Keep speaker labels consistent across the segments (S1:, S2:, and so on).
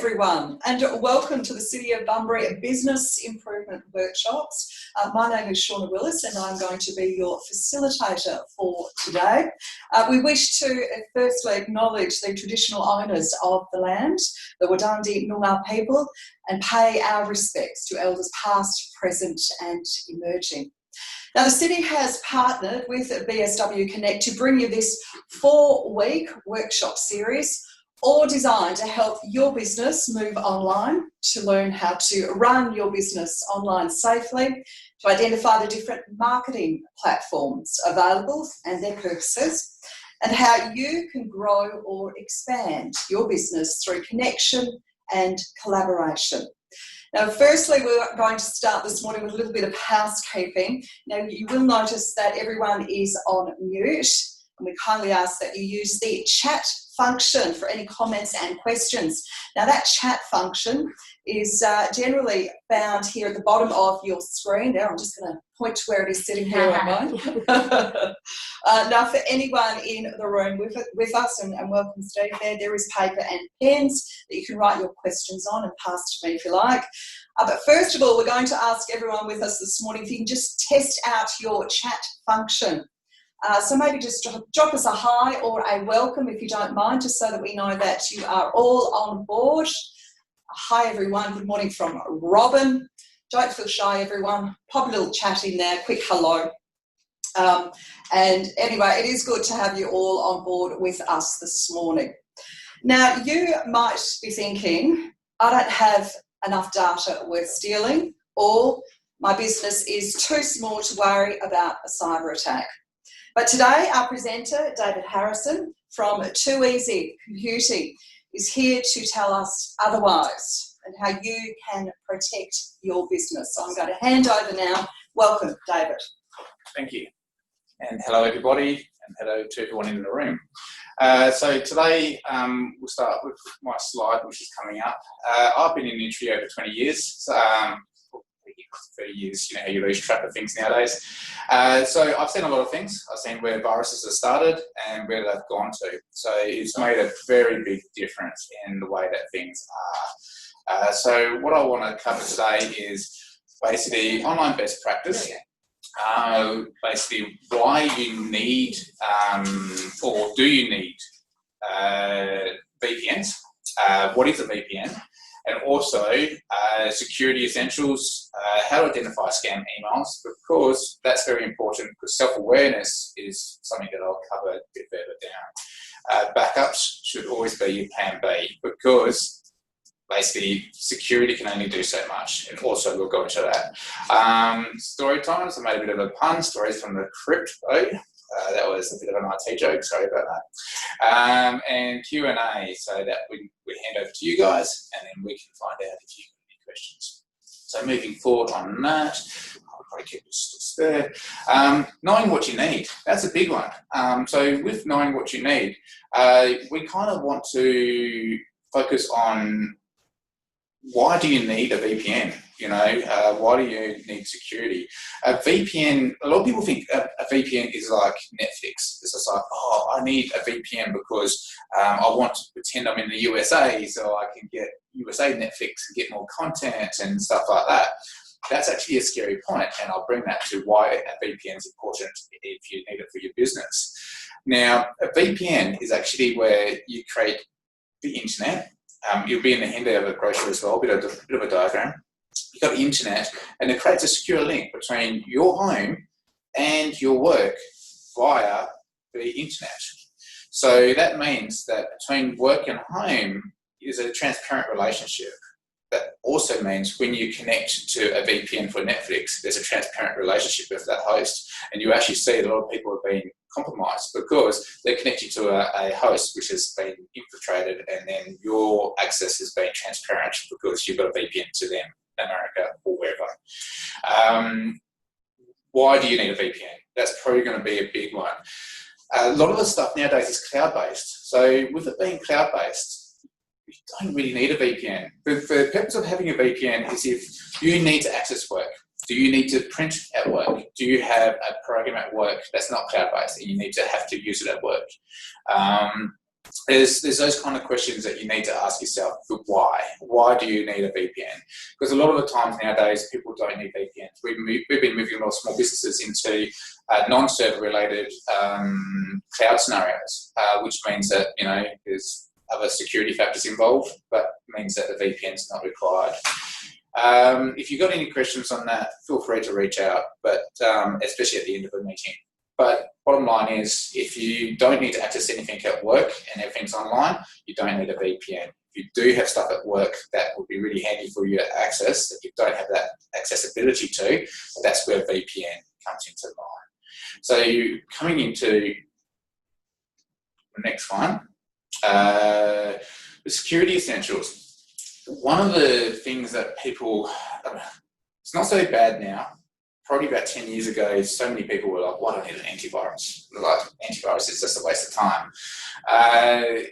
S1: everyone, and welcome to the City of Bunbury Business Improvement Workshops. My name is Shauna Willis and I'm going to be your facilitator for today. We wish to firstly acknowledge the traditional owners of the land, the Wadandi Noongar people, and pay our respects to elders past, present and emerging. Now, the City has partnered with BSW Connect to bring you this 4-week workshop series, all designed to help your business move online, to learn how to run your business online safely, to identify the different marketing platforms available and their purposes, and how you can grow or expand your business through connection and collaboration. Now, firstly, we're going to start this morning with a little bit of housekeeping. Now, you will notice that everyone is on mute, and we kindly ask that you use the chat function for any comments and questions. Now, that chat function is generally found here at the bottom of your screen. There, I'm just going to point to where it is sitting here on mine. Now, for anyone in the room with us, and welcome Steve there is paper and pens that you can write your questions on and pass to me if you like. But first of all, we're going to ask everyone with us this morning if you can just test out your chat function. So maybe just drop us a hi or a welcome if you don't mind, just so that we know that you are all on board. Hi everyone, good morning from Robin. Don't feel shy everyone, pop a little chat in there, quick hello. And anyway, it is good to have you all on board with us this morning. Now, you might be thinking, I don't have enough data worth stealing, or my business is too small to worry about a cyber attack. But today, our presenter, David Harrison from Too Easy Computing, is here to tell us otherwise and how you can protect your business. So I'm going to hand over now. Welcome, David.
S2: Thank you. And hello, everybody, and hello to everyone in the room. So today, we'll start with my slide, which is coming up. I've been in the industry over 20 years. 30 years, you know how you lose track of things nowadays. So I've seen a lot of things. I've seen where viruses have started and where they've gone to. So it's made a very big difference in the way that things are. So what I want to cover today is basically online best practice. Basically why you need or do you need VPNs? What is a VPN? And also security essentials, how to identify scam emails, because that's very important, because self-awareness is something that I'll cover a bit further down. Backups should always be your plan B, because basically security can only do so much, and also we'll go into that. Story times, I made a bit of a pun, stories from the crypto. That was a bit of an IT joke, sorry about that. And Q&A, so that we hand over to you guys, and then we can find out if you've got any questions. So moving forward on that, I'll probably keep this there. Knowing what you need, that's a big one. So with knowing what you need, we kind of want to focus on why do you need a VPN? You know, why do you need security? A VPN, a lot of people think a VPN is like Netflix. It's just like, oh, I need a VPN because I want to pretend I'm in the USA so I can get USA Netflix and get more content and stuff like that. That's actually a scary point, and I'll bring that to why a VPN is important if you need it for your business. Now, a VPN is actually where you create the internet. You'll be in the handout of a brochure as well, a bit of a diagram. You've got the internet, and it creates a secure link between your home and your work via the internet. So that means that between work and home is a transparent relationship. That also means when you connect to a VPN for Netflix, there's a transparent relationship with that host. And you actually see that a lot of people have been compromised because they're connected to a host which has been infiltrated, and then your access has been transparent because you've got a VPN to them in America or wherever. Why do you need a VPN? That's probably going to be a big one. A lot of the stuff nowadays is cloud-based. So with it being cloud-based, you don't really need a VPN. The purpose of having a VPN is if you need to access work. Do you need to print at work? Do you have a program at work that's not cloud-based and you have to use it at work? there's those kind of questions that you need to ask yourself. But why? Why do you need a VPN? Because a lot of the times nowadays, people don't need VPNs. We've been moving a lot of small businesses into non-server related cloud scenarios, which means that, there's other security factors involved, but means that the VPN is not required. If you've got any questions on that, feel free to reach out, but especially at the end of the meeting. But bottom line is, if you don't need to access anything at work and everything's online, you don't need a VPN. If you do have stuff at work that would be really handy for you to access, that you don't have that accessibility to, that's where VPN comes into line. So coming into the next one, the security essentials. One of the things that people, it's not so bad now. Probably about 10 years ago, so many people were like, why do I need an antivirus? Like, antivirus is just a waste of time.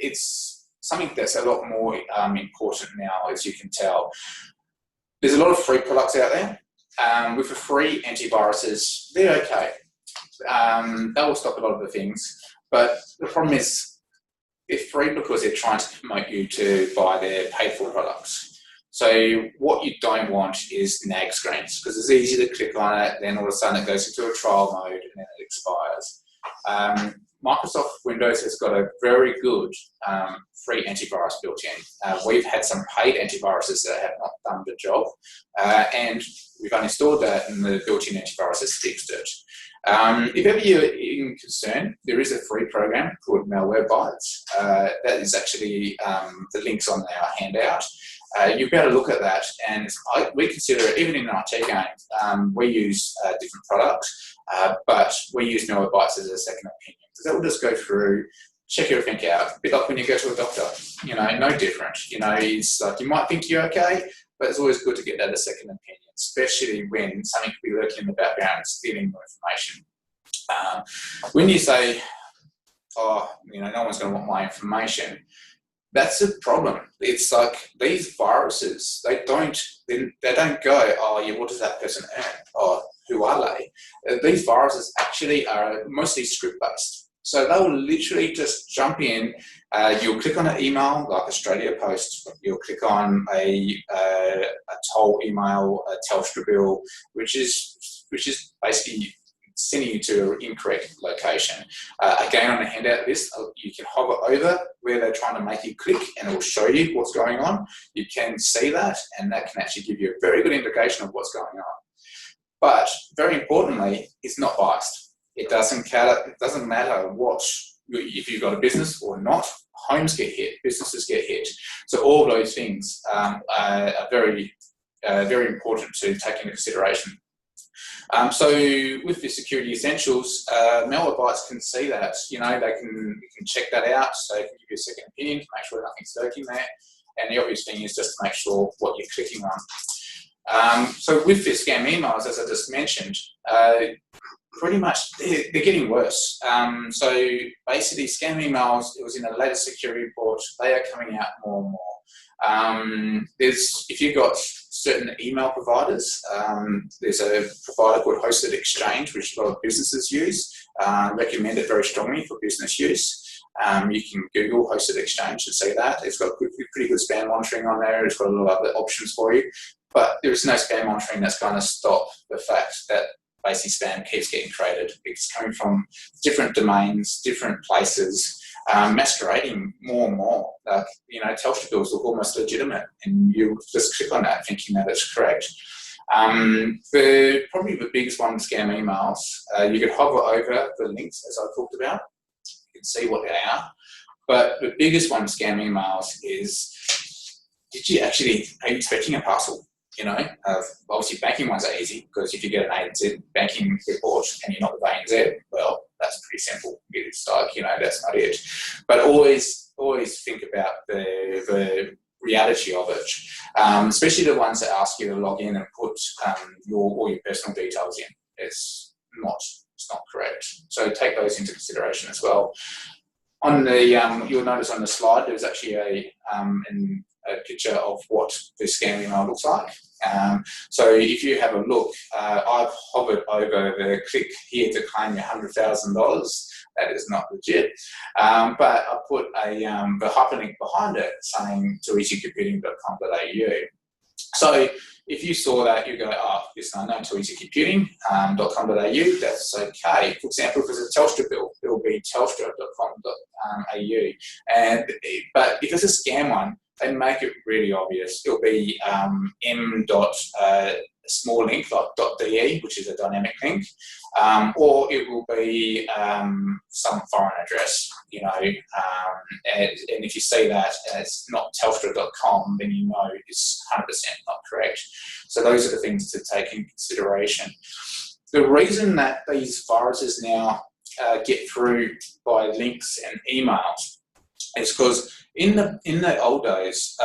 S2: It's something that's a lot more important now, as you can tell. There's a lot of free products out there. With the free antiviruses, they're okay. They will stop a lot of the things. But the problem is, they're free because they're trying to promote you to buy their paid-for products. So what you don't want is nag screens, because it's easy to click on it, then all of a sudden it goes into a trial mode and then it expires. Microsoft Windows has got a very good free antivirus built in. We've had some paid antiviruses that have not done the job, and we've uninstalled that and the built-in antivirus has fixed it. If ever you're in concern, there is a free program called Malwarebytes. That is actually, the link's on our handout. You've got to look at that, and we consider it, even in an IT game, we use different products, but we use Malwarebytes as a second opinion. So that will just go through, check everything out, a bit like when you go to a doctor, no different. It's like, you might think you're okay, but it's always good to get that a second opinion, especially when something could be lurking in the background and stealing your information. When you say, no one's going to want my information, that's a problem. It's like these viruses, they don't go, oh yeah, what does that person earn? Or who are they? These viruses actually are mostly script-based. So they will literally just jump in. You'll click on an email like Australia Post. You'll click on a toll email, a Telstra bill, which is basically sending you to an incorrect location. Again, on the handout list, you can hover over where they're trying to make you click and it will show you what's going on. You can see that, and that can actually give you a very good indication of what's going on. But very importantly, it's not biased. It doesn't matter if you've got a business or not. Homes get hit, businesses get hit. So all of those things are very, very important to take into consideration. So with the security essentials, Malwarebytes can see that. They can check that out, so they can give you a second opinion to make sure nothing's lurking there. And the obvious thing is just to make sure what you're clicking on. So with the scam emails, as I just mentioned, pretty much they're getting worse. So basically, scam emails, it was in a latest security report, they are coming out more and more. If you've got certain email providers, there's a provider called Hosted Exchange, which a lot of businesses use. Recommend it very strongly for business use. You can Google Hosted Exchange to see that. It's got pretty good spam monitoring on there. It's got a lot of other options for you. But there is no spam monitoring that's going to stop the fact that basically spam keeps getting created. It's coming from different domains, different places, masquerading more and more. Telstra bills look almost legitimate, and you just click on that thinking that it's correct. Probably the biggest one, scam emails, you could hover over the links as I talked about. You can see what they are. But the biggest one, scam emails, is, are you expecting a parcel? Obviously banking ones are easy, because if you get an ANZ banking report and you're not with ANZ, well, that's pretty simple. It's like, that's not it. But always think about the reality of it, especially the ones that ask you to log in and put all your personal details in. It's not correct. So take those into consideration as well. On the you'll notice on the slide there's actually a picture of what the scam email looks like. So if you have a look, I've hovered over the click here to claim your $100,000. that is not legit. But I put the hyperlink behind it saying tuisicomputing.com.au. So if you saw that, you go, oh, listen, I know tuisicomputing.com.au, that's okay. For example, if it's a Telstra bill, it will be telstra.com.au. But if it's a scam one, they make it really obvious. It'll be small link like .de, which is a dynamic link, or it will be some foreign address, and if you see that and it's not telstra.com, then you know it's 100% not correct. So those are the things to take in consideration. The reason that these viruses now get through by links and emails is because in the old days,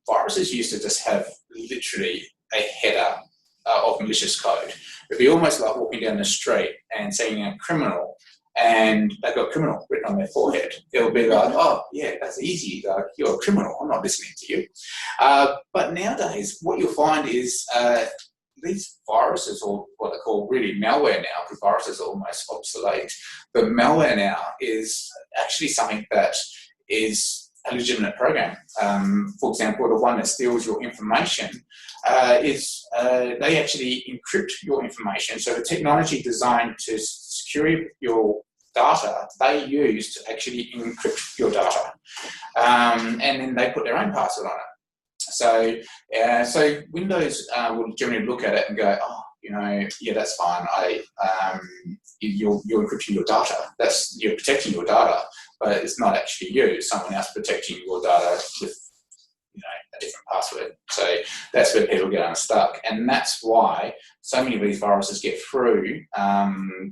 S2: viruses used to just have literally a header of malicious code. It'd be almost like walking down the street and seeing a criminal and they've got criminal written on their forehead. It'll be like, oh, yeah, that's easy. Like, you're a criminal. I'm not listening to you. But nowadays, what you'll find is these viruses, or what they call really malware now, because viruses are almost obsolete, but malware now is actually something that is a legitimate program. For example, the one that steals your information they actually encrypt your information. So the technology designed to secure your data, they use to actually encrypt your data. And then they put their own password on it. So Windows will generally look at it and go, oh, yeah, that's fine. You're encrypting your data. You're protecting your data, but it's not actually you. It's someone else protecting your data with, a different password. So that's where people get unstuck, and that's why so many of these viruses get through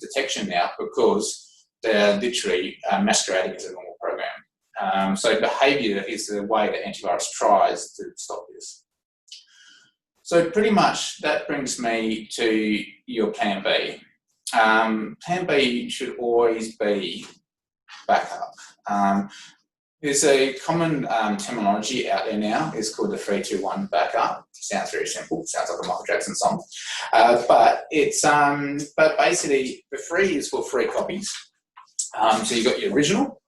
S2: detection now, because they're literally masquerading as a normal program. So behaviour is the way that antivirus tries to stop this. So pretty much that brings me to your plan B. Plan B should always be backup. There's a common terminology out there now. It's called the 3-2-1 backup. Sounds very simple. Sounds like a Michael Jackson song. But basically the 3 is for 3 copies. So you got your original,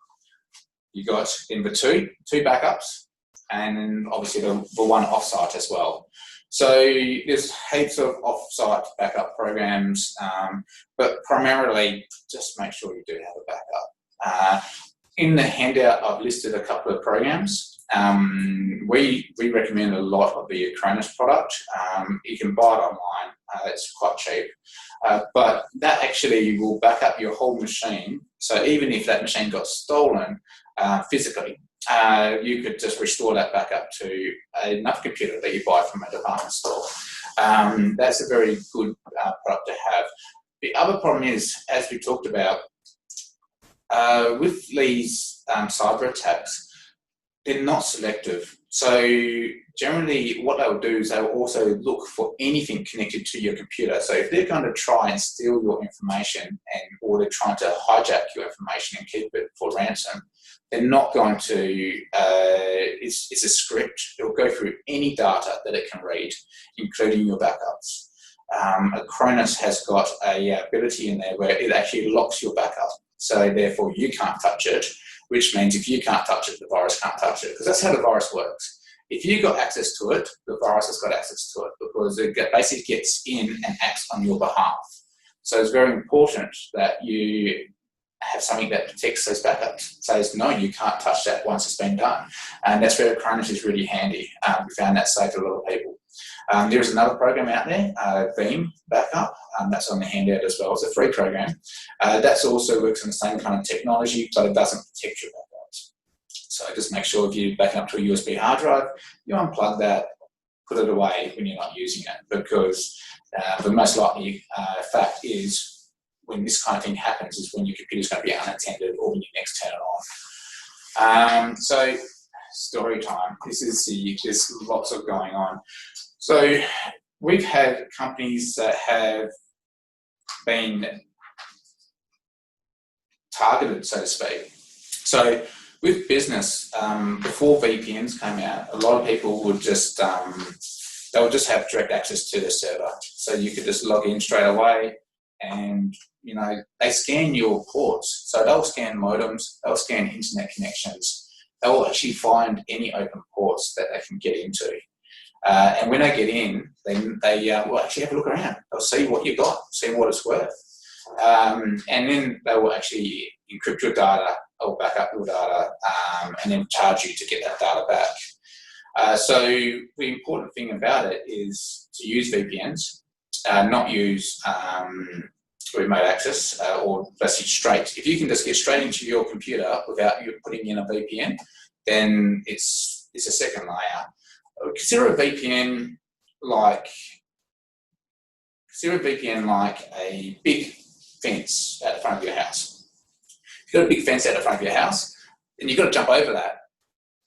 S2: you got in the two backups, and then obviously the one offsite as well. So there's heaps of offsite backup programs, but primarily just make sure you do have a backup. In the handout, I've listed a couple of programs. We recommend a lot of the Acronis product. You can buy it online. It's quite cheap. But that actually will back up your whole machine. So even if that machine got stolen physically, you could just restore that back up to another computer that you buy from a department store. That's a very good product to have. The other problem is, as we talked about, with these cyber attacks, they're not selective. So generally what they'll do is they'll also look for anything connected to your computer. So if they're going to try and steal your information or they're trying to hijack your information and keep it for ransom, they're not going to, it's a script. It'll go through any data that it can read, including your backups. Acronis has got a ability in there where it actually locks your backup. So therefore you can't touch it, which means if you can't touch it, the virus can't touch it, because that's how the virus works. If you got access to it, the virus has got access to it, because it basically gets in and acts on your behalf. So it's very important that you have something that protects those backups. Says, no, you can't touch that once it's been done. And that's where Acronis is really handy. We found that saved a lot of people. There's another program out there, Veeam Backup. That's on the handout as well. It's a free program. That also works on the same kind of technology, but it doesn't protect your backups. So just make sure if you back up to a USB hard drive, you unplug that, put it away when you're not using it, because the most likely fact is when this kind of thing happens is when your computer's going to be unattended or when you next turn it on. So story time. There's lots of going on. So we've had companies that have been targeted, so to speak. So with business, before VPNs came out, a lot of people would just they would just have direct access to the server. So you could just log in straight away. and they scan your ports. So they'll scan modems, they'll scan internet connections, they'll actually find any open ports that they can get into. And when they get in, then they will actually have a look around. They'll see what you've got, see what it's worth. And then they will actually encrypt your data or back up your data and then charge you to get that data back. So the important thing about it is to use VPNs, not use remote access or basically straight. If you can just get straight into your computer without you putting in a VPN, then it's a second layer. Consider a VPN like a big fence at the front of your house. If you've got a big fence at the front of your house, then you've got to jump over that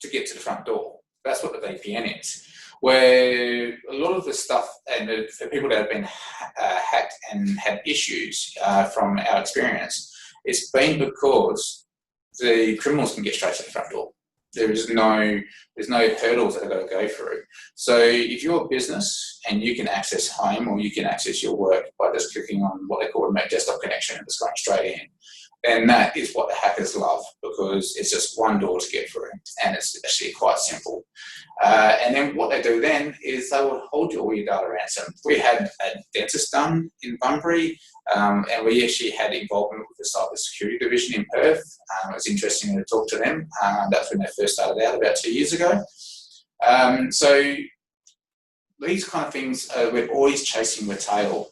S2: to get to the front door. That's what the VPN is. Where a lot of the stuff, and for people that have been hacked and had issues from our experience, it's been because the criminals can get straight to the front door. There's no hurdles that they've got to go through. So if you're a business and you can access home or you can access your work by just clicking on what they call a remote desktop connection and just going straight in, then that is what the hackers love, because it's just one door to get through and it's actually quite simple. And then what they do then is they will hold all your data ransom. We had a dentist done in Bunbury, and we actually had involvement with the cyber security division in Perth. It was interesting to talk to them. That's when they first started out about 2 years ago. So these kind of things, we're always chasing the tail.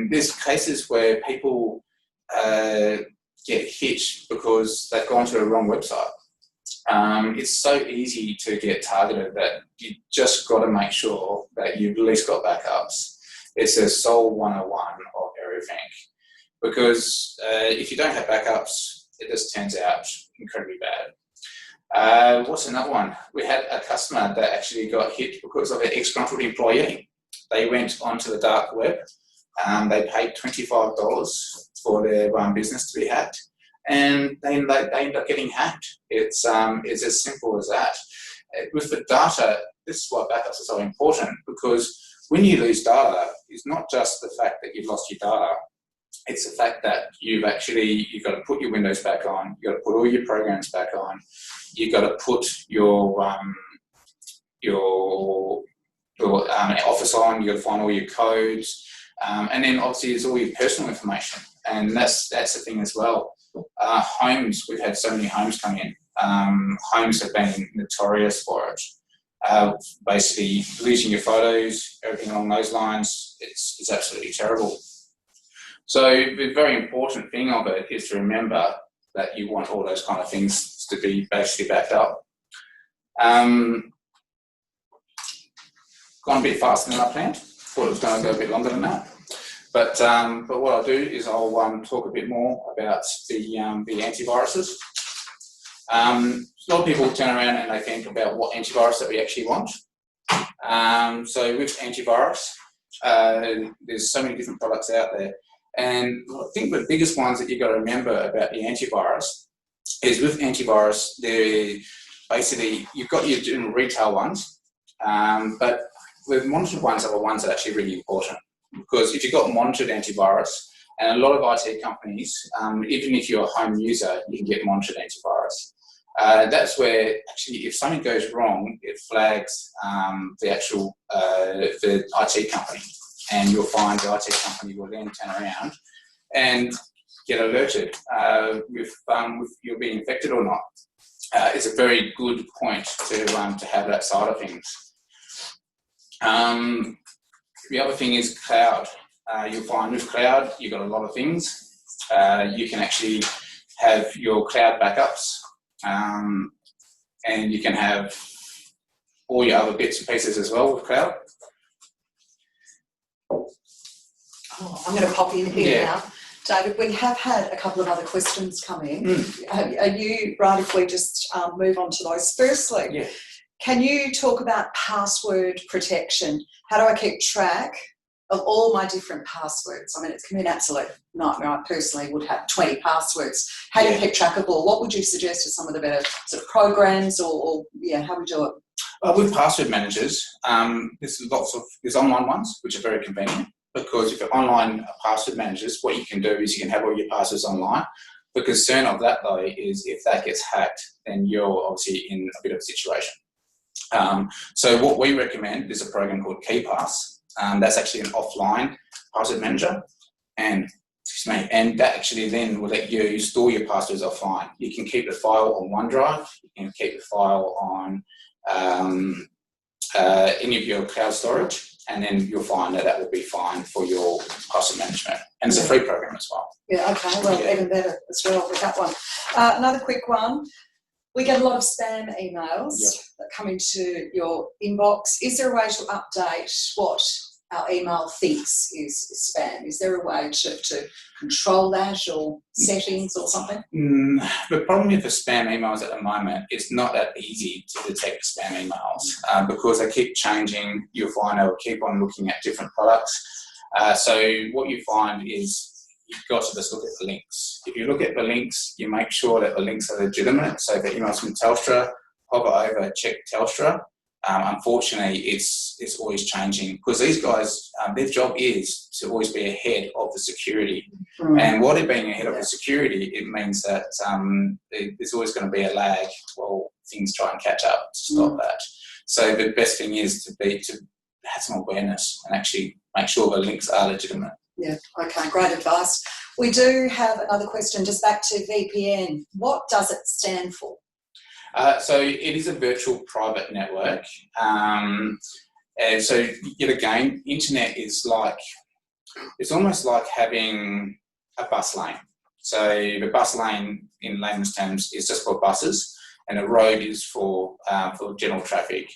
S2: There's cases where people get hit because they've gone to a wrong website. It's so easy to get targeted that you just got to make sure that you've at least got backups. It's a sole 101 of everything, because if you don't have backups, it just turns out incredibly bad. What's another one? We had a customer that actually got hit because of an ex-disgruntled employee. They went onto the dark web. They paid $25 for their business to be hacked, and then they end up getting hacked. It's as simple as that. With the data, this is why backups are so important, because when you lose data, it's not just the fact that you've lost your data. It's the fact that you've got to put your Windows back on, you've got to put all your programs back on, you've got to put your Office on, you've got to find all your codes, and then obviously there's all your personal information, and that's the thing as well. Homes, we've had so many homes come in. Homes have been notorious for it. Basically losing your photos, everything along those lines, it's absolutely terrible. So the very important thing of it is to remember that you want all those kind of things to be basically backed up. Gone a bit faster than I planned. Thought it was going to go a bit longer than that. But what I'll do is I'll talk a bit more about the antiviruses. A lot of people turn around and they think about what antivirus that we actually want. So with antivirus, there's so many different products out there. And I think the biggest ones that you've got to remember about the antivirus is with antivirus, basically you've got your general retail ones, but the monitored ones are the ones that are actually really important. Because if you've got monitored antivirus, and a lot of IT companies, even if you're a home user, you can get monitored antivirus. That's where actually if something goes wrong, it flags the IT company, and you'll find the IT company will then turn around and get alerted with you're being infected or not. It's a very good point to have that side of things. The other thing is cloud. You'll find with cloud, you've got a lot of things. You can actually have your cloud backups, and you can have all your other bits and pieces as well with cloud.
S1: Oh, I'm going to pop in here now. David, we have had a couple of other questions come in. Are you right if we just move on to those? Firstly, can you talk about password protection? How do I keep track of all my different passwords? I mean, it can be an absolute nightmare. I personally would have 20 passwords. How do you keep track of all? What would you suggest are some of the better sort of programs or how we do it?
S2: With password managers, there's online ones, which are very convenient. because if you're online password managers, what you can do is you can have all your passwords online. The concern of that, though, is if that gets hacked, then you're obviously in a bit of a situation. So what we recommend is a program called KeePass. That's actually an offline password manager, and that actually then will let you store your passwords offline. You can keep the file on OneDrive, you can keep the file on any of your cloud storage, and then you'll find that will be fine for your password management. And it's a free program as well.
S1: Yeah, okay, well, even better as well with that one. Another quick one. We get a lot of spam emails that come into your inbox. Is there a way to update what our email thinks is spam? Is there a way to control that, or settings or something?
S2: The problem with the spam emails at the moment, it's not that easy to detect spam emails because they keep changing. You'll find they'll keep on looking at different products. So what you find is you've got to just look at the links. If you look at the links, you make sure that the links are legitimate. So if the email's from Telstra, hover over, check Telstra. Unfortunately, it's always changing because these guys, their job is to always be ahead of the security. And while they're being ahead of the security, it means that there's always going to be a lag while things try and catch up to stop that. So the best thing is to have some awareness and actually make sure the links are legitimate.
S1: Yeah, okay, great advice. We do have another question, just back to VPN. What does it stand for?
S2: So it is a virtual private network. And so yet again, internet is it's almost like having a bus lane. So the bus lane in layman's terms is just for buses, and the road is for general traffic.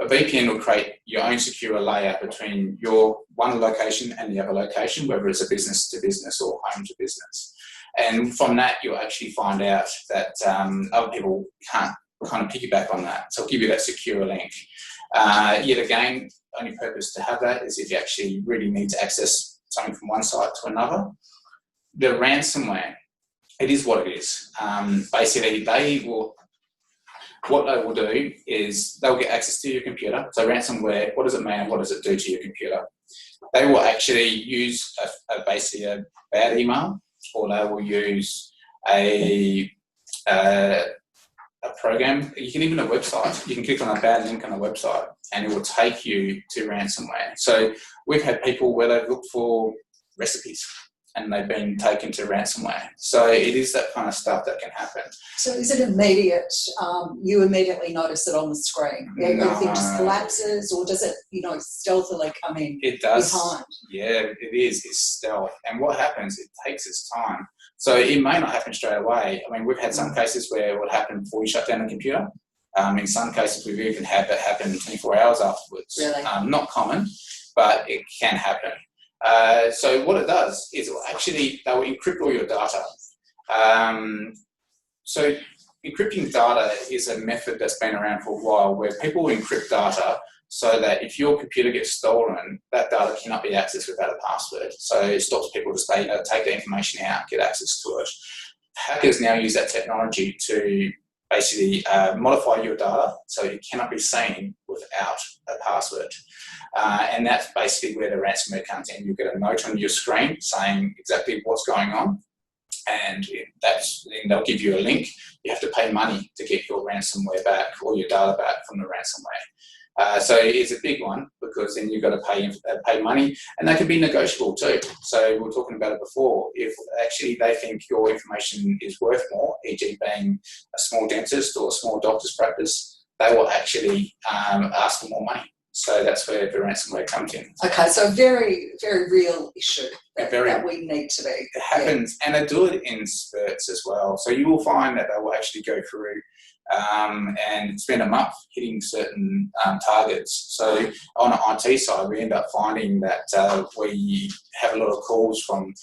S2: A VPN will create your own secure layer between your one location and the other location, whether it's a business to business or home to business. And from that, you'll actually find out that other people can't kind of piggyback on that. So it'll give you that secure link. Yet again, the only purpose to have that is if you actually really need to access something from one site to another. The ransomware, it is what it is. Basically, what they will do is they'll get access to your computer. So ransomware, what does it mean and what does it do to your computer? They will actually use basically a bad email, or they will use a program. You can even a website. You can click on a bad link on a website and it will take you to ransomware. So we've had people where they've looked for recipes and they've been taken to ransomware. So it is that kind of stuff that can happen.
S1: So is it immediate? You immediately notice it on the screen? Everything just collapses, or does it, stealthily come in?
S2: It does.
S1: Behind?
S2: Yeah, it is. It's stealth. And what happens, it takes its time. So it may not happen straight away. I mean, we've had some cases where it would happen before you shut down the computer. In some cases, we've even had that happen 24 hours afterwards.
S1: Really?
S2: Not common, but it can happen. So what it does is they will encrypt all your data. So encrypting data is a method that's been around for a while, where people will encrypt data so that if your computer gets stolen, that data cannot be accessed without a password. So it stops people to take the information out, get access to it. Hackers now use that technology to basically modify your data so it cannot be seen without a password. And that's basically where the ransomware comes in. You get a note on your screen saying exactly what's going on, and then they'll give you a link. You have to pay money to get your ransomware back or your data back from the ransomware. So it's a big one, because then you've got to pay money, and they can be negotiable too. So we were talking about it before. If actually they think your information is worth more, e.g. being a small dentist or a small doctor's practice, they will actually ask for more money. So that's where the ransomware comes in. Okay,
S1: so a very, very real issue that we need to be.
S2: It happens, and they do it in spurts as well. So you will find that they will actually go through and spend a month hitting certain targets. So on the IT side, we end up finding that we have a lot of calls from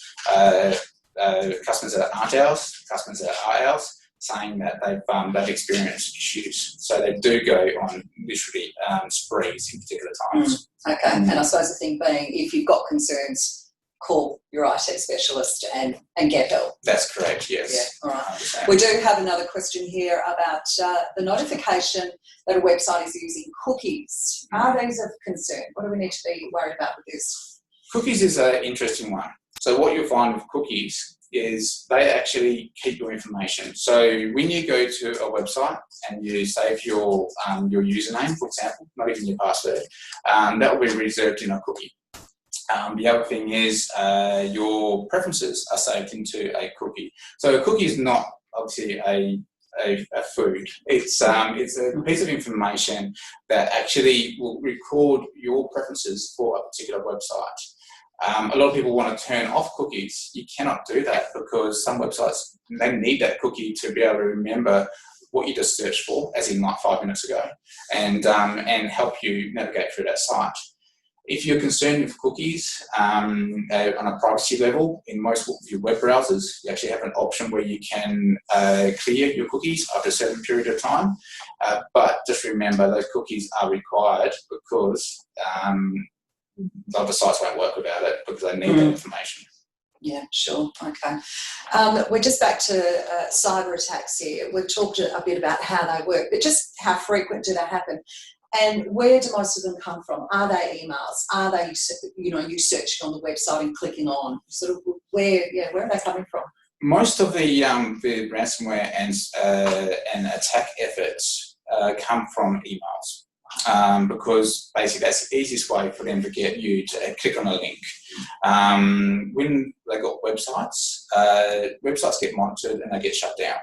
S2: customers that aren't ours, customers that are ours, saying that they've experienced issues. So they do go on literally sprees in particular times.
S1: Okay, and I suppose the thing being, if you've got concerns, call your IT specialist and get help.
S2: That's correct, yes.
S1: Yeah, all right. We do have another question here about the notification that a website is using cookies. Are these of concern? What do we need to be worried about with this?
S2: Cookies is an interesting one. So what you'll find with cookies is they actually keep your information. So when you go to a website and you save your username, for example, not even your password, that will be reserved in a cookie. The other thing is your preferences are saved into a cookie. So a cookie is not obviously a food. It's a piece of information that actually will record your preferences for a particular website. A lot of people want to turn off cookies. You cannot do that because some websites, they need that cookie to be able to remember what you just searched for, as in like 5 minutes ago, and help you navigate through that site. If you're concerned with cookies on a privacy level, in most of your web browsers, you actually have an option where you can clear your cookies after a certain period of time. But just remember, those cookies are required because other sites won't work without it because they need that information.
S1: Yeah, sure. Okay. We're just back to cyber attacks here. We've talked a bit about how they work, but just how frequent do they happen? And where do most of them come from? Are they emails? Are they, you searching on the website and clicking on? Sort of where are they coming from?
S2: Most of the ransomware and attack efforts come from emails because basically that's the easiest way for them to get you to click on a link. When they got websites, websites get monitored and they get shut down.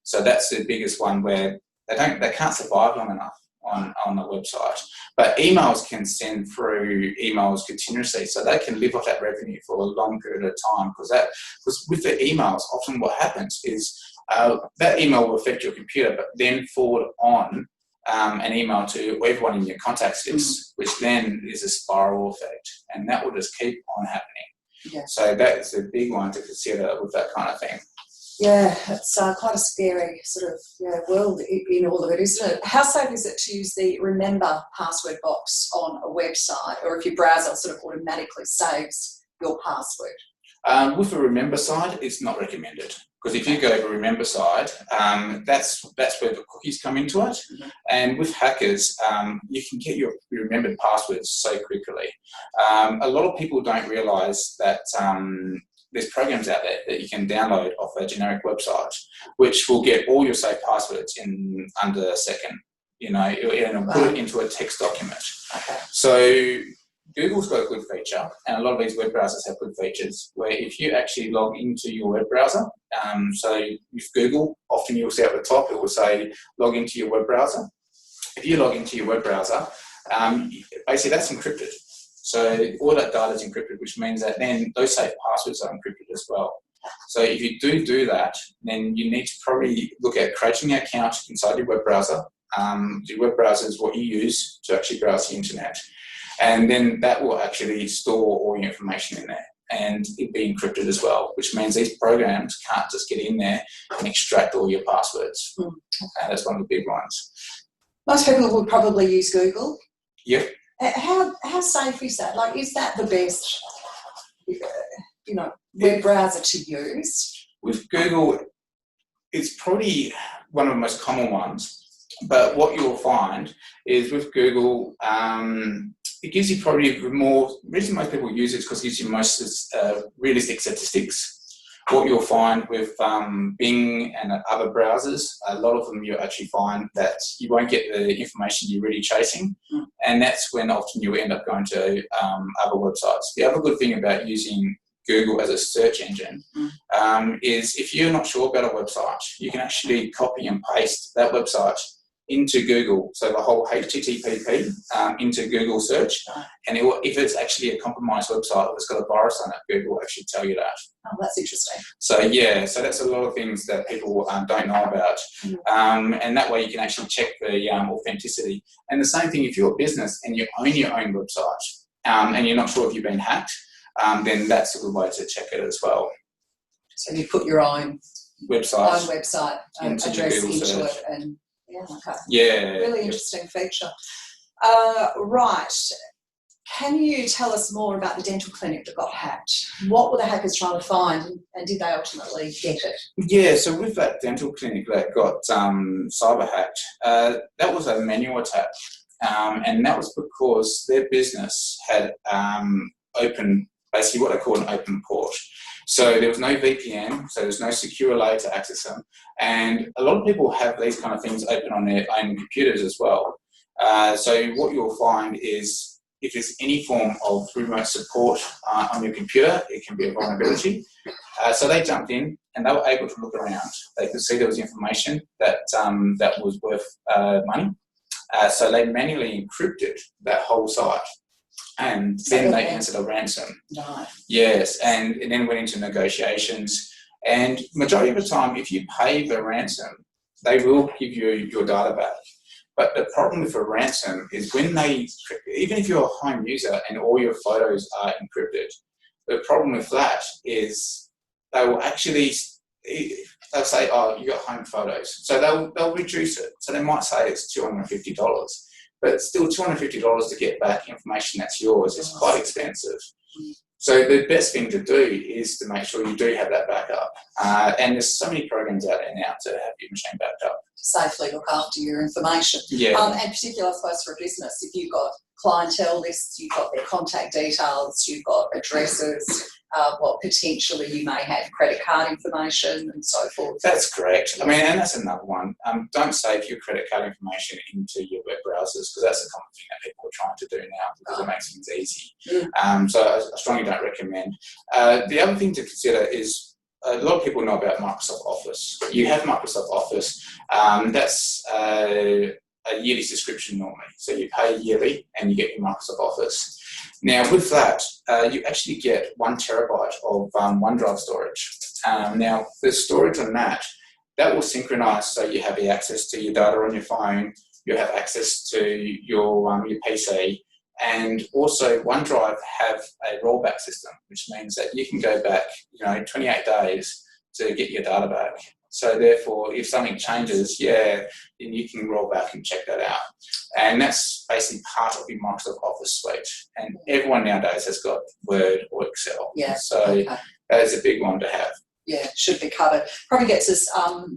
S2: So that's the biggest one where they can't survive long enough on the website. But emails can send through emails continuously, so they can live off that revenue for a long period of time because with the emails, often what happens is that email will affect your computer, but then forward on an email to everyone in your contacts list, which then is a spiral effect, and that will just keep on happening.
S1: Yeah.
S2: So that's a big one to consider with that kind of thing.
S1: Yeah, it's quite a scary sort of world in all of it, isn't it? How safe is it to use the remember password box on a website, or if your browser sort of automatically saves your password?
S2: With the remember side, it's not recommended because if you go to the remember side, that's where the cookies come into it. Mm-hmm. And with hackers, you can get your remembered passwords so quickly. A lot of people don't realise that there's programs out there that you can download off a generic website, which will get all your saved passwords in under a second. It'll put it into a text document. Okay. So Google's got a good feature, and a lot of these web browsers have good features, where if you actually log into your web browser, so with Google, often you'll see at the top, it will say log into your web browser. If you log into your web browser, basically that's encrypted. So all that data is encrypted, which means that then those saved passwords are encrypted as well. So if you do that, then you need to probably look at creating an account inside your web browser. Your web browser is what you use to actually browse the internet. And then that will actually store all your information in there and it be encrypted as well, which means these programs can't just get in there and extract all your passwords. Okay, that's one of the big ones.
S1: Most people would probably use Google.
S2: Yep.
S1: How safe is that? Like, is that the best, web browser to use?
S2: With Google, it's probably one of the most common ones. But what you'll find is with Google, it gives you probably more. The reason most people use it is because it gives you most realistic statistics. What you'll find with Bing and other browsers, a lot of them you'll actually find that you won't get the information you're really chasing, and that's when often you end up going to other websites. The other good thing about using Google as a search engine is if you're not sure about a website, you can actually copy and paste that website into Google, so the whole HTTP into Google search, and if it's actually a compromised website or it's got a virus on it, Google will actually tell you that.
S1: Oh, that's interesting.
S2: So so that's a lot of things that people don't know about, and that way you can actually check the authenticity. And the same thing if you're a business and you own your own website and you're not sure if you've been hacked, then that's a good way to check it as well.
S1: So you put your own
S2: website
S1: into address into search. It and okay.
S2: Yeah.
S1: Really interesting feature. Right. Can you tell us more about the dental clinic that got hacked? What were the hackers trying to find, and did they ultimately get it?
S2: Yeah, so with that dental clinic that got cyber hacked, that was a manual attack, and that was because their business had open, basically what they call an open port. So there was no VPN, so there's no secure way to access them. And a lot of people have these kind of things open on their own computers as well. So what you'll find is if there's any form of remote support on your computer, it can be a vulnerability. So they jumped in and they were able to look around. They could see there was information that was worth money. So they manually encrypted that whole site. And then they answered a ransom.
S1: No.
S2: Yes, and then went into negotiations. And majority of the time, if you pay the ransom, they will give you your data back. But the problem with a ransom is when even if you're a home user and all your photos are encrypted, the problem with that is they will actually, they'll say, oh, you got home photos. So they'll reduce it. So they might say it's $250. But still $250 to get back information that's yours is quite expensive. So the best thing to do is to make sure you do have that backup. And there's so many programs out there now to have your machine backed up.
S1: Safely look after your information.
S2: Yeah.
S1: And particularly, I suppose, for a business, if you've got clientele lists, you've got their contact details, you've got addresses, potentially you may have credit card information and so forth.
S2: That's correct. I mean, and that's another one. Don't save your credit card information into your web browsers, because that's a common thing that people are trying to do now because it makes things easy. So I strongly don't recommend. The other thing to consider is a lot of people know about Microsoft Office. You have Microsoft Office. That's a yearly subscription normally. So you pay yearly and you get your Microsoft Office. Now with that, you actually get 1 terabyte of OneDrive storage. Now the storage on that will synchronize, so you have the access to your data on your phone, you have access to your PC, and also OneDrive have a rollback system, which means that you can go back 28 days to get your data back. So therefore, if something changes, then you can roll back and check that out. And that's basically part of your Microsoft Office suite. And everyone nowadays has got Word or Excel.
S1: Yeah.
S2: So that is a big one to have.
S1: Yeah, should be covered. Probably gets us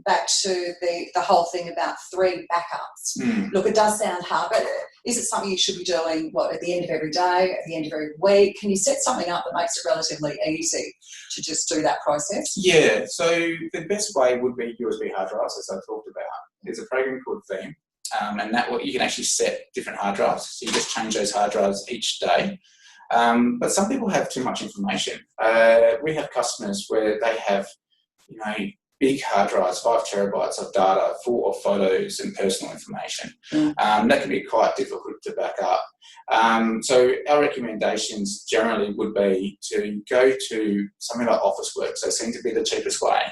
S1: back to the whole thing about 3 backups. Look, it does sound hard, but is it something you should be doing, at the end of every day, at the end of every week? Can you set something up that makes it relatively easy to just do that process?
S2: Yeah, so the best way would be USB hard drives, as I talked about. There's a program called Veeam, and you can actually set different hard drives. So you just change those hard drives each day. But some people have too much information. We have customers where they have, big hard drives, 5 terabytes of data full of photos and personal information. That can be quite difficult to back up. So our recommendations generally would be to go to something like Officeworks. They seem to be the cheapest way.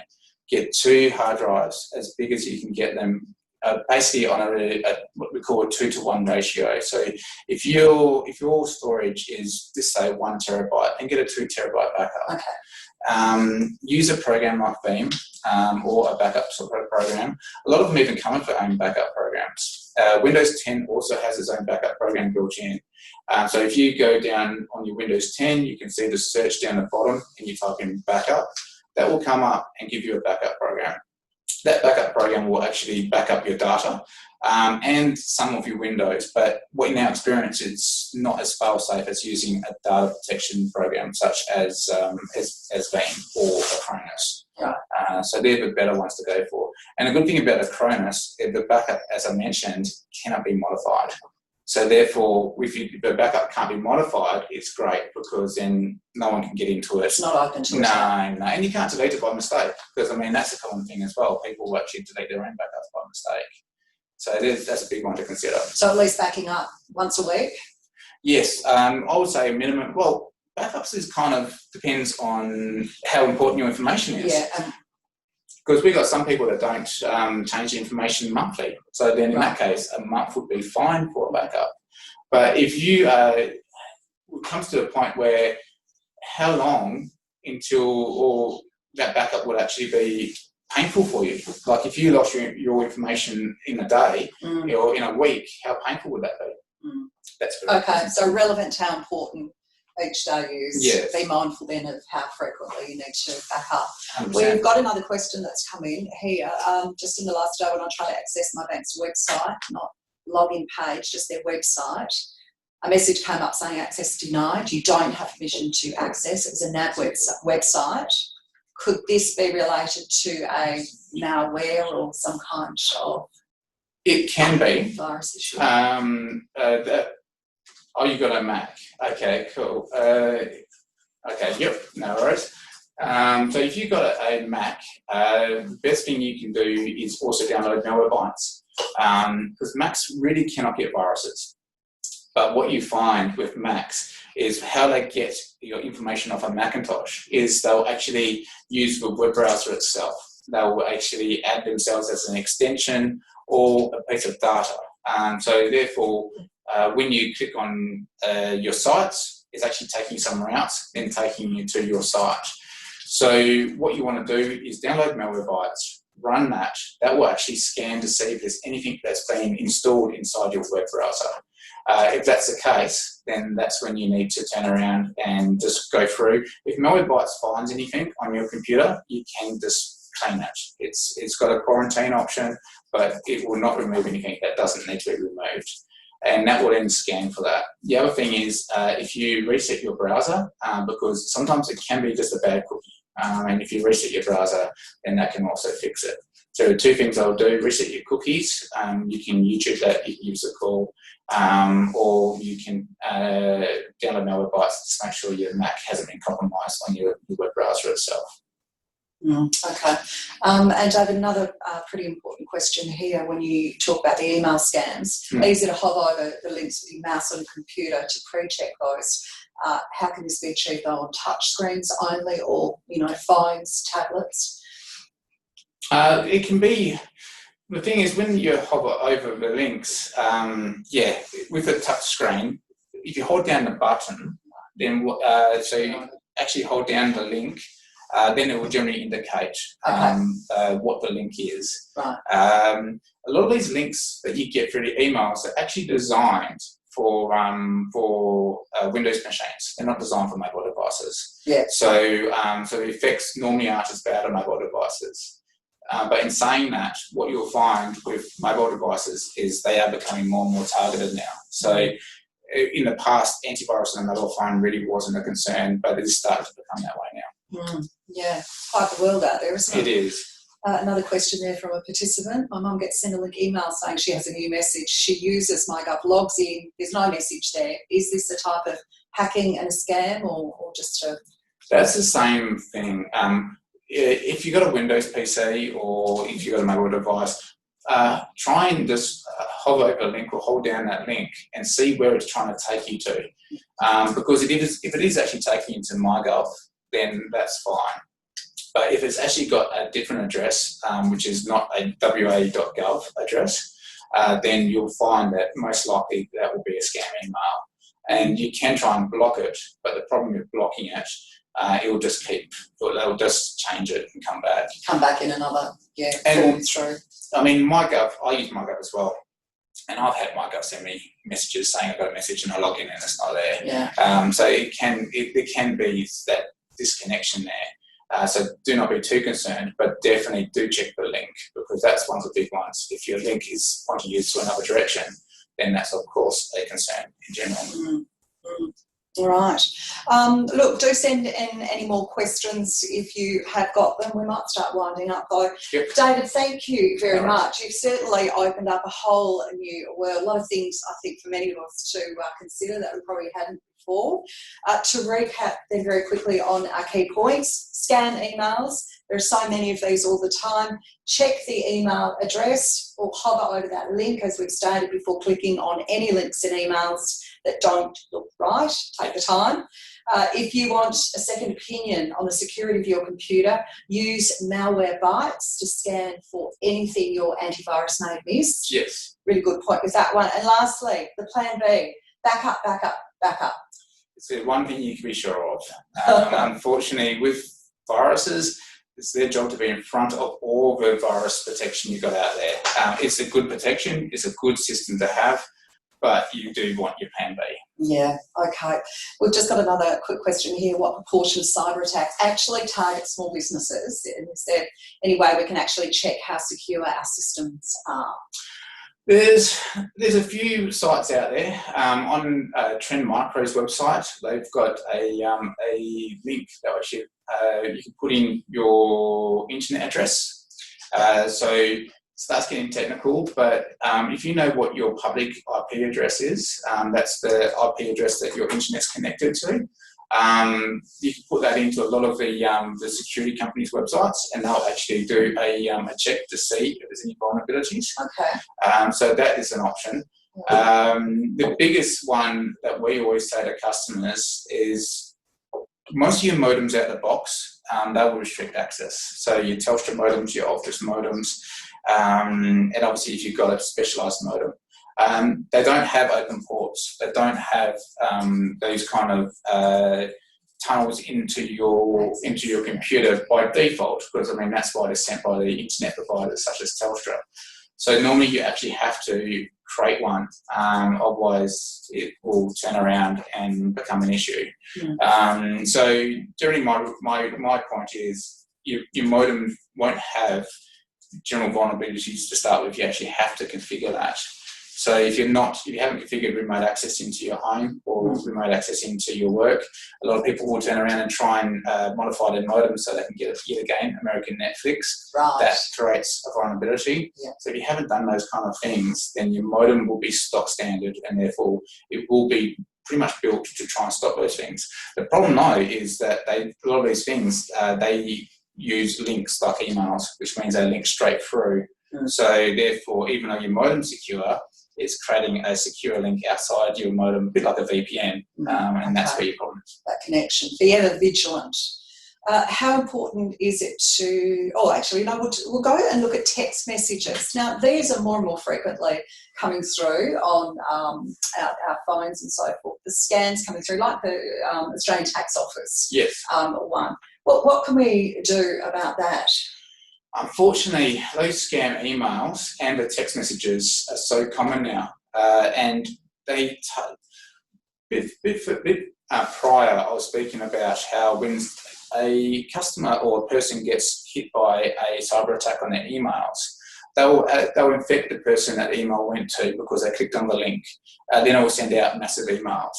S2: Get 2 hard drives as big as you can get them. Basically on a what we call a 2-to-1 ratio. So if your storage is, let's say, 1 terabyte, then get a 2 terabyte backup.
S1: Okay.
S2: Use a program like Veeam or a backup software program. A lot of them even come with their own backup programs. Windows 10 also has its own backup program built in. So if you go down on your Windows 10, you can see the search down the bottom and you type in backup. That will come up and give you a backup program. That backup program will actually back up your data and some of your Windows, but in our experience, it's not as fail-safe as using a data protection program such as Veeam or Acronis.
S1: Right.
S2: So they're the better ones to go for. And the good thing about Acronis, the backup, as I mentioned, cannot be modified. So therefore, if the backup can't be modified, it's great because then no one can get into it.
S1: It's not open to it.
S2: No, and you can't delete it by mistake because, that's a common thing as well. People will actually delete their own backups by mistake. So that's a big one to consider.
S1: So at least backing up once a week?
S2: Yes, I would say a minimum. Well, backups is kind of depends on how important your information is.
S1: Yeah.
S2: Because we've got some people that don't change the information monthly. So then in that case, a month would be fine for a backup. But if it comes to a point where how long until that backup would actually be painful for you? Like if you lost your information in a day or in a week, how painful would that be? That's very
S1: Okay, so relevant to how important each day is.
S2: Yes.
S1: Be mindful then of how frequently you need to back up.
S2: 100%.
S1: We've got another question that's come in here. Just in the last day when I try to access my bank's website, not login page, just their website, a message came up saying access denied, you don't have permission to access, it was a NAB website. Could this be related to a malware or some kind of
S2: It can be.
S1: virus issue?
S2: You got a Mac. Okay, cool. Okay, yep, no worries. So if you've got a Mac, the best thing you can do is also download Malwarebytes, because Macs really cannot get viruses. But what you find with Macs is how they get your information off a Macintosh is they'll actually use the web browser itself. They'll actually add themselves as an extension or a piece of data. So therefore, when you click on your sites, it's actually taking you somewhere else, then taking you to your site. So what you want to do is download Malwarebytes, run that. That will actually scan to see if there's anything that's been installed inside your web browser. If that's the case, then that's when you need to turn around and just go through. If Malwarebytes finds anything on your computer, you can just clean it. It's got a quarantine option, but it will not remove anything that doesn't need to be removed. And that will then scan for that. The other thing is if you reset your browser, because sometimes it can be just a bad cookie. And if you reset your browser, then that can also fix it. So two things I'll do: reset your cookies. You can YouTube that, you can use a call, or you can download Malwarebytes to make sure your Mac hasn't been compromised on your web browser itself.
S1: Okay. And David, another pretty important question here when you talk about the email scams. Easy to hover over the links with your mouse on your computer to pre-check those. How can this be achieved though, on touch screens only, or phones, tablets?
S2: It can be. The thing is, when you hover over the links, with a touch screen, if you hold down the button, then so you actually hold down the link, then it will generally indicate what the link is.
S1: Right.
S2: A lot of these links that you get through the emails are actually designed for Windows machines. They're not designed for mobile devices.
S1: Yeah.
S2: So the effects normally aren't as bad on mobile devices. But in saying that, what you'll find with mobile devices is they are becoming more and more targeted now. So in the past, antivirus on a mobile phone really wasn't a concern, but it is starting to become that way now.
S1: Yeah, quite the world out there, isn't it?
S2: It is.
S1: Another question there from a participant. My mum gets sent a link email saying she has a new message. She uses MyGov, logs in. There's no message there. Is this a type of hacking and a scam, or just a...
S2: That's the same thing. If you've got a Windows PC or if you've got a mobile device, try and just hover over a link or hold down that link and see where it's trying to take you to. Because if it is actually taking you to MyGov, then that's fine. But if it's actually got a different address, which is not a wa.gov address, then you'll find that most likely that will be a scam email. And you can try and block it, but the problem with blocking it, it'll just they'll just change it and come back.
S1: Come back in another, form through.
S2: I mean, MyGov, I use MyGov as well. And I've had MyGov send me messages saying I've got a message and I log in and it's not there.
S1: Yeah.
S2: So there can be that disconnection there. So do not be too concerned, but definitely do check the link, because that's one of the big ones. If your link is pointing you to another direction, then that's of course a concern in general.
S1: All right. Look, do send in any more questions if you have got them. We might start winding up though.
S2: Yep.
S1: David, thank you very much. You've certainly opened up a whole new world. A lot of things I think for many of us to consider that we probably hadn't before. To recap then very quickly on our key points: scan emails. There are so many of these all the time. Check the email address or hover over that link, as we've stated, before clicking on any links in emails that don't look right. Take the time. If you want a second opinion on the security of your computer, use Malwarebytes to scan for anything your antivirus may have missed.
S2: Yes.
S1: Really good point with that one. And lastly, the plan B: backup, backup, backup.
S2: It's the one thing you can be sure of. Unfortunately, with viruses, it's their job to be in front of all the virus protection you've got out there. It's a good protection, it's a good system to have, but you do want your plan B.
S1: Yeah, okay. We've just got another quick question here. What proportion of cyber attacks actually target small businesses? And is there any way we can actually check how secure our systems are?
S2: There's a few sites out there. On Trend Micro's website, they've got a link that actually you can put in your internet address. So it starts getting technical, but if you know what your public IP address is, that's the IP address that your internet's connected to. You can put that into a lot of the security companies' websites, and they'll actually do a check to see if there's any vulnerabilities.
S1: Okay.
S2: So that is an option. The biggest one that we always say to customers is most of your modems out of the box, they will restrict access. So your Telstra modems, your Optus modems, and obviously if you've got a specialised modem. They don't have open ports. They don't have those kind of tunnels into your computer by default, because I mean that's why they're sent by the internet providers such as Telstra. So normally you actually have to create one, otherwise it will turn around and become an issue. So during my point is your modem won't have general vulnerabilities to start with. You actually have to configure that. So if you haven't configured remote access into your home or remote access into your work, a lot of people will turn around and try and modify their modem so they can get yet again American Netflix.
S1: Right.
S2: That creates a vulnerability.
S1: Yeah.
S2: So if you haven't done those kind of things, then your modem will be stock standard, and therefore it will be pretty much built to try and stop those things. The problem though is that a lot of these things they use links like emails, which means they link straight through. So therefore, even though your modem's secure, it's creating a secure link outside your modem, a bit like a VPN, and that's where your problem is.
S1: That connection. Be ever vigilant. How important is it to? Oh, actually, we'll go and look at text messages. Now, these are more and more frequently coming through on our phones and so forth. The scans coming through, like the Australian Tax Office.
S2: Yes.
S1: One. What can we do about that?
S2: Unfortunately, those scam emails and the text messages are so common now, and they prior I was speaking about how when a customer or a person gets hit by a cyber attack on their emails, they'll infect the person that the email went to because they clicked on the link. Then it will send out massive emails.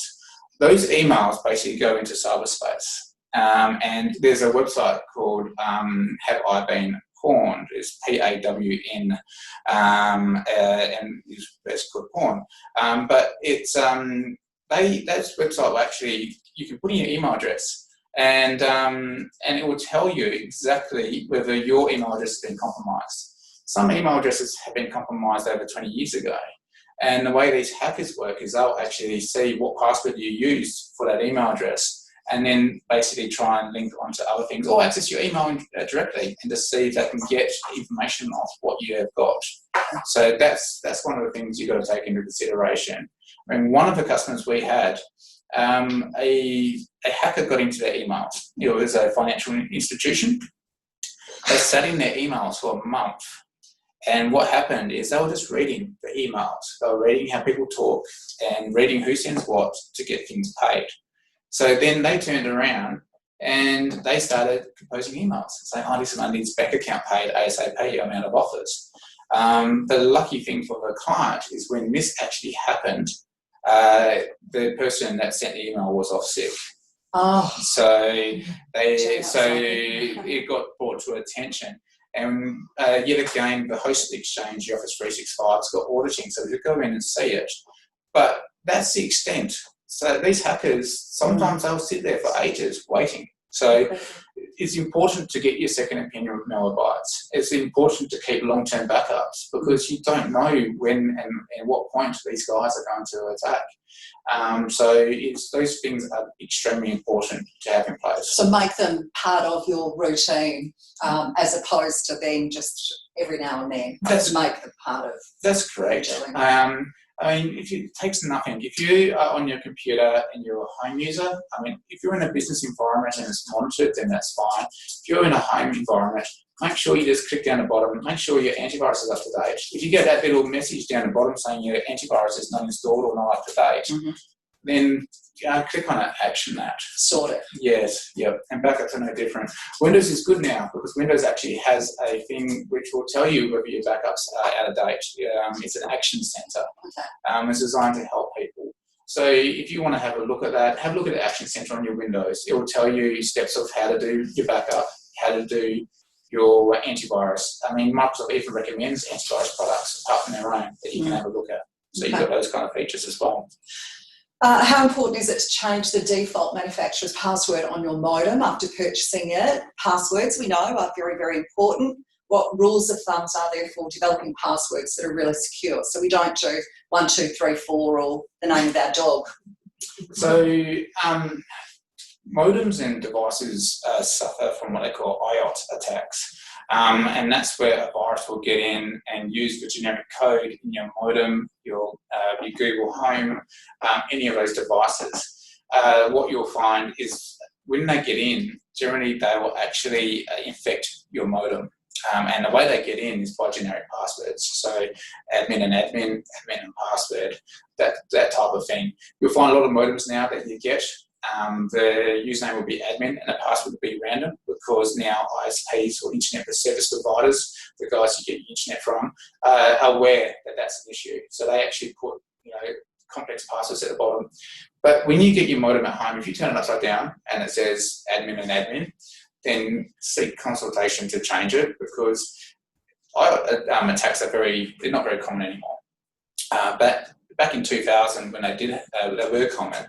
S2: Those emails basically go into cyberspace, and there's a website called Have I Been Pawned? Is PAWN, and it's called Pawn. But it's that website will actually, you can put in your email address, and it will tell you exactly whether your email address has been compromised. Some email addresses have been compromised over 20 years ago, and the way these hackers work is they'll actually see what password you used for that email address, and then basically try and link onto other things or access your email directly and to see if they can get information of what you have got. So that's one of the things you've got to take into consideration. I mean, one of the customers we had, a hacker got into their emails. It was a financial institution. They sat in their emails for a month. And what happened is they were just reading the emails. They were reading how people talk and reading who sends what to get things paid. So then they turned around and they started composing emails saying, oh, listen, I need this bank account paid ASAP, I'm out of offers. The lucky thing for the client is when this actually happened, the person that sent the email was off sick.
S1: Oh.
S2: So it got brought to attention. And yet again, the host of the exchange, the Office 365, has got auditing, so we could go in and see it. But that's the extent. So these hackers, sometimes they'll sit there for ages waiting. So it's important to get your second opinion with Malwarebytes. It's important to keep long-term backups because you don't know when and what point these guys are going to attack. So those things are extremely important to have in place.
S1: So make them part of your routine as opposed to then just every now and then. Make them part of.
S2: That's correct. I mean, it takes nothing. If you are on your computer and you're a home user, I mean, if you're in a business environment and it's monitored, then that's fine. If you're in a home environment, make sure you just click down the bottom, make sure your antivirus is up to date. If you get that little message down the bottom saying your antivirus is not installed or not up to date, then click on it, action that.
S1: Sort it.
S2: Yes, yep. And backups are no different. Windows is good now because Windows actually has a thing which will tell you whether your backups are out of date. It's an action center.
S1: Okay.
S2: It's designed to help people. So if you want to have a look at that, have a look at the Action Center on your Windows. It will tell you steps of how to do your backup, how to do your antivirus. I mean, Microsoft even recommends antivirus products apart from their own that you can have a look at. So you've got those kind of features as well.
S1: How important is it to change the default manufacturer's password on your modem after purchasing it? Passwords, we know, are very, very important. What rules of thumbs are there for developing passwords that are really secure? So we don't do 1, 2, 3, 4 or the name of our dog.
S2: So modems and devices suffer from what they call IOT attacks. And that's where a virus will get in and use the generic code in your modem, your Google Home, any of those devices. What you'll find is when they get in, generally they will actually infect your modem. And the way they get in is by generic passwords. So admin and admin, admin and password, that type of thing. You'll find a lot of modems now that you get, the username will be admin and the password will be random because now ISPs or internet service providers, the guys you get your internet from, are aware that that's an issue. So they actually put complex passwords at the bottom. But when you get your modem at home, if you turn it upside down and it says admin and admin, then seek consultation to change it because attacks they're not very common anymore. But back in 2000, when they were common,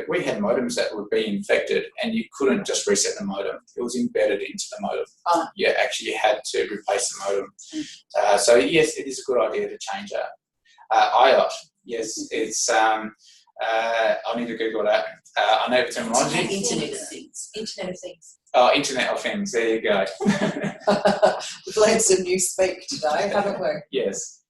S2: we had modems that would be infected and you couldn't just reset the modem. It was embedded into the modem. You actually had to replace the modem. So yes, it is a good idea to change that. IOT, yes, it's, I need to Google that. I know the terminology.
S3: Internet of Things. Internet of Things.
S2: Oh, Internet of Things, there you go.
S1: We've learned some new speak today, haven't we?
S2: Yes.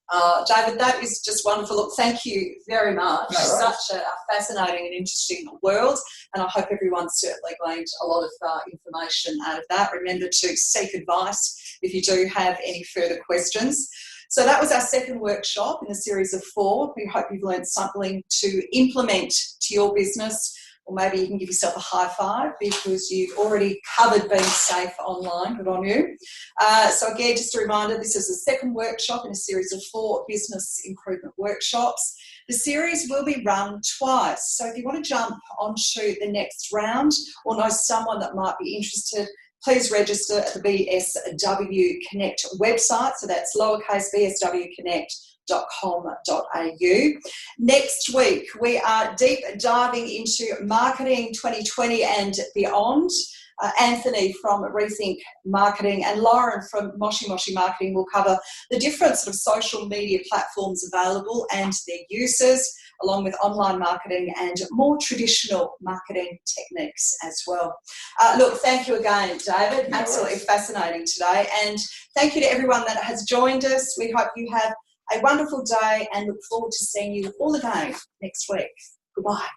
S1: David, that is just wonderful. Look, thank you very much.
S2: No, right.
S1: Such a fascinating and interesting world, and I hope everyone's certainly gained a lot of information out of that. Remember to seek advice if you do have any further questions. So that was our second workshop in a series of 4. We hope you've learned something to implement to your business, or maybe you can give yourself a high five because you've already covered being safe online. Good on you. So again, just a reminder, this is the second workshop in a series of 4 business improvement workshops. The series will be run twice. So if you want to jump onto the next round or know someone that might be interested, please register at the BSW Connect website. So that's lowercase bswconnect.com.au. Next week, we are deep diving into marketing 2020 and beyond. Anthony from Rethink Marketing and Lauren from Moshi Moshi Marketing will cover the different sort of social media platforms available and their uses, along with online marketing and more traditional marketing techniques as well. Look, thank you again, David.
S2: No
S1: Absolutely
S2: worries.
S1: fascinating today. And thank you to everyone that has joined us. We hope you have a wonderful day and look forward to seeing you all again next week. Goodbye.